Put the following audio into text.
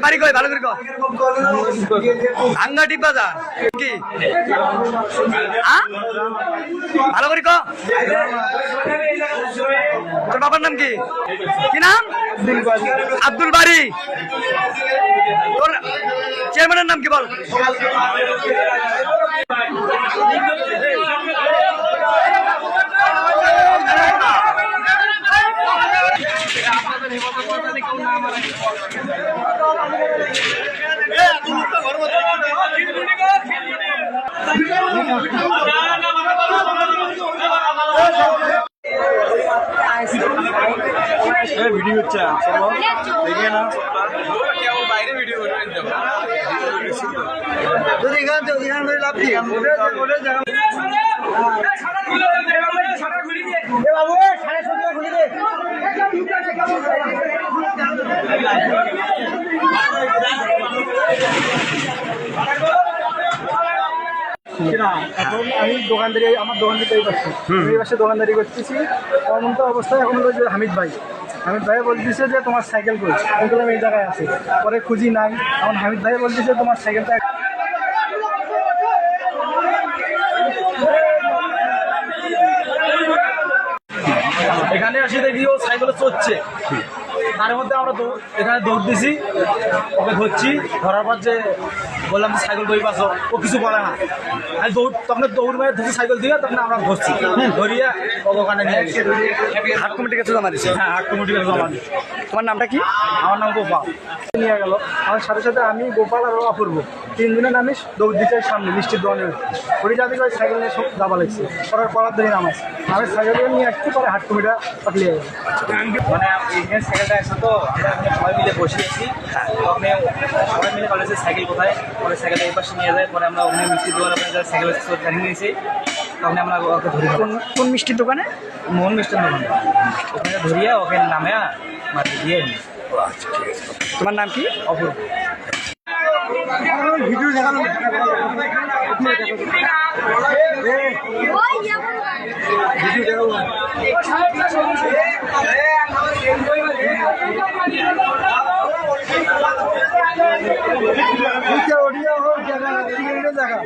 বাড়ি কই ভালো করে আঙ্গাটি বাজার কি ভালো করে তোর বাবার নাম কি কি নাম আব্দুল বাড়ি তোর চেয়ারম্যানের নাম কি বল ভিডিও হচ্ছে দেখে না বাইরে ভিডিও যদি এখান ধরে লাভ কি বাবু 17.5 ঘুরি দে এখন আমি দোকানদারি আমার দোকানদারি পাচ্ছি এই পাশে দোকানদারি করতেছি এমন তো অবস্থায় এখন হলো যে হামিদ ভাই বলতেছে যে তোমার সাইকেল কই কিন্তু আমি এই জায়গায় আছি পরে খুঁজি নাই এখন হামিদ ভাই বলতেছে তোমার সাইকেলটা এখানে আসি দেখি ও সাইকেলে চড়ছে তার মধ্যে আমরা এখানে দৌড় দিছি ওকে ধরছি ধরার পর যে বললাম সাইকেল দই পাশো ও কিছু বলে না আমি তখন দৌড় মেরে ধরছি সাইকেল দিয়ে তখন আমরা ধরছি ধরিয়ে ও দোকানে নিয়ে গেছি হাট কমিটির কাছে জমা দিচ্ছি হ্যাঁ হাট কমিটির কাছে জমা দিচ্ছি তোমার নামটা কি আমার নাম গোপাল নিয়ে গেল আমার সাথে সাথে আমি গোপাল আর অপূর্ব 3 জনের নামে দৌড় দিতে সামনে মিষ্টির দোকানে ঘুরে যাতে করে সাইকেল নিয়ে সব যাবা লাগছে পরে পড়ার ধরে নামাজ আমি সাইকেল নিয়ে আসছি পরে হাট কমিটা পাঠিয়ে মানে এইখানে সাইকেলটা আসছে তো আমরা সবাই মিলে বসিয়েছি ওখানে সবাই মিলে কলেজে সাইকেল কোথায় পরে সাইকেলটা এই পাশে নিয়ে যায় পরে আমরা ওখানে মিষ্টির দোকানে সাইকেল গাড়ি নিয়েছি তখন আমরা ওকে ধরি কোন মিষ্টির দোকানে মোহন মিষ্টির দোকানে ওখানে ধরিয়ে ওকে নামে মাটি দিয়ে আচ্ছা ঠিক আছে তোমার নাম কি অপূর্ব ভিডিও দেখানো জায়গা